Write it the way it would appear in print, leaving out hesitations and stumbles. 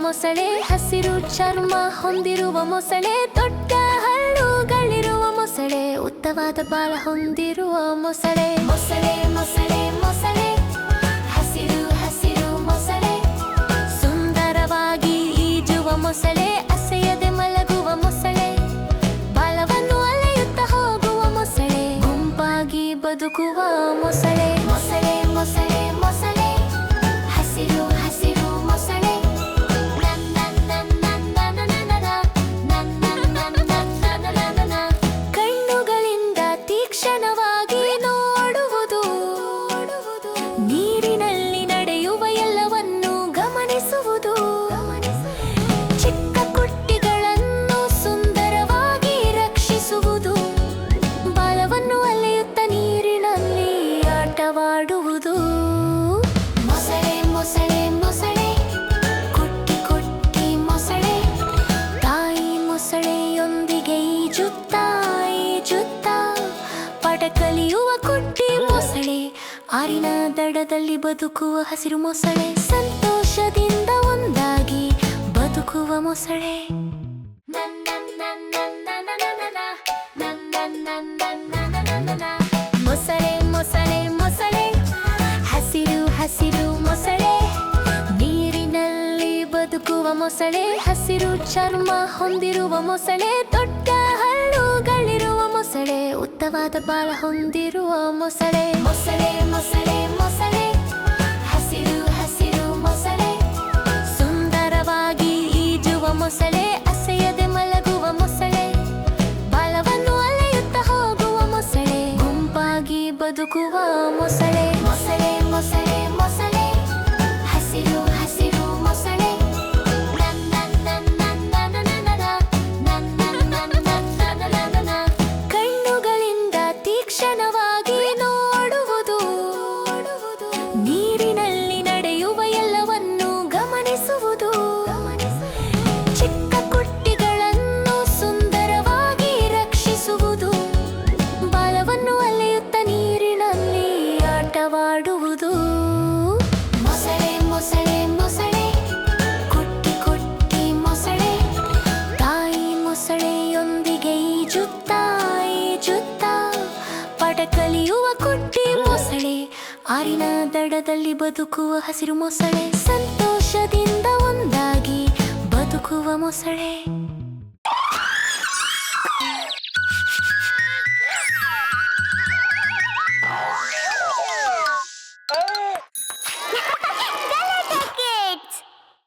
ಮೊಸಳೆ, ಹಸಿರು ಚರ್ಮ ಹೊಂದಿರುವ ಮೊಸಳೆ, ದೊಡ್ಡ ಹಲ್ಲುಗಳಿರುವ ಮೊಸಳೆ, ಉದ್ದವಾದ ಬಾಲ ಹೊಂದಿರುವ ಮೊಸಳೆ. ಮೊಸಳೆ ಮೊಸಳೆ ಮೊಸಳೆ, ಹಸಿರು ಹಸಿರು ಮೊಸಳೆ, ಸುಂದರವಾಗಿ ಈಜುವ ಮೊಸಳೆ, ಅಸೆಯದೆ ಮಲಗುವ ಮೊಸಳೆ, ಬಾಲವನ್ನು ಅಲೆಯುತ್ತಾ ಹೋಗುವ ಮೊಸಳೆ, ಗುಂಪಾಗಿ ಬದುಕುವ ಮೊಸಳೆ. ಮೊಸಳೆ ಮೊಸಳೆ ಮೊಸಳೆ, ಹಸಿರು ಹಸಿರು ಮೊಸಳೆ, ಕಣ್ಣುಗಳಿಂದ ತೀಕ್ಷ್ಣವಾಗಿ ನೋಡುವುದು, ನೀರಿನಲ್ಲಿ ನಡೆಯುವ ಎಲ್ಲವನ್ನು ಗಮನಿಸುವುದು, ಚಿಕ್ಕ ಕುಟ್ಟಿಗಳನ್ನು ಸುಂದರವಾಗಿ ರಕ್ಷಿಸುವುದು, ಬಾಲವನ್ನು ಅಲೆಯುತ್ತ ನೀರಿನಲ್ಲಿ ಆಟವಾಡುವುದು. ಮೊಸಳೆ ಮೊಸಳೆ ಮೊಸಳೆ, ಕುಟ್ಟಿ ಕುಟ್ಟಿ ಮೊಸಳೆ, ತಾಯಿ ಮೊಸಳೆಯೊಂದಿಗೆ ಈಜುತ್ತಾ ಈಜುತ್ತಾ ಪಾಠ ಕಲಿಯುವ ಕುಟ್ಟಿ ಮೊಸಳೆ, ಆರಿನ ದಡದಲ್ಲಿ ಬದುಕುವ ಹಸಿರು ಮೊಸಳೆ, ಸಂತೋಷದಿಂದ ಒಂದಾಗಿ ಬದುಕುವ ಮೊಸಳೆ. ಮೊಸಳೆ ಮೊಸಳೆ ಮೊಸಳೆ, ಹಸಿರು ಹಸಿರು ಮೊಸಳೆ, ನೀರಿನಲ್ಲಿ ಬದುಕುವ ಮೊಸಳೆ, ಹಸಿರು ಚರ್ಮ ಹೊಂದಿರುವ ಮೊಸಳೆ, ದೊಡ್ಡ ಹಲ್ಲುಗಳಿರುವ ಮೊಸಳೆ, ಉದ್ದವಾದ ಬಾಲ ಹೊಂದಿರುವ ಮೊಸಳೆ. ಮೊಸಳೆ ಮೊಸಳೆ ಮೊಸಳೆ, ಹಸಿರು ಹಸಿರು ಮೊಸಳೆ, ಸುಂದರವಾಗಿ ಈಜುವ ಮೊಸಳೆ, ಅಸೆಯದೆ ಮಲಗುವ ಮೊಸಳೆ, ಬಾಲವನ್ನು ಅಲೆಯುತ್ತಾ ಹೋಗುವ ಮೊಸಳೆ, ಗುಂಪಾಗಿ ಬದುಕುವ ಮೊಸಳೆ. ಮೊಸಳೆ ಮೊಸಳೆ ಮೊಸಳೆ, ಹಸಿರು ಹಸಿರು ಮೊಸಳೆ, ಕಣ್ಣುಗಳಿಂದ ತೀಕ್ಷ್ಣವಾಗಿ ನೋಡುವುದು, ನೀರಿನಲ್ಲಿ ನಡೆಯುವ ಎಲ್ಲವನ್ನು ಗಮನಿಸುವುದು, ಚಿಕ್ಕ ಕುಟ್ಟಿಗಳನ್ನು ಸುಂದರವಾಗಿ ರಕ್ಷಿಸುವುದು, ಬಾಲವನ್ನು ಅಲೆಯುತ್ತ ನೀರಿನಲ್ಲಿ ಆಟವಾಡುವುದು. ಮೊಸಳೆ ಮೊಸಳೆ ಮೊಸಳೆ, ಕುಟ್ಟಿ ಕುಟ್ಟಿ ಮೊಸಳೆ, ತಾಯಿ ಮೊಸಳೆಯೊಂದಿಗೆ ಈಜುತ್ತಾ ಈಜುತ್ತಾ ಪಾಠ ಕಲಿಯುವ ಕುಟ್ಟಿ ಮೊಸಳೆ, ಆರಿನ ದಡದಲ್ಲಿ ಬದುಕುವ ಹಸಿರು ಮೊಸಳೆ, ಸಂತೋಷದಿಂದ ಒಂದಾಗಿ ಬದುಕುವ ಮೊಸಳೆ.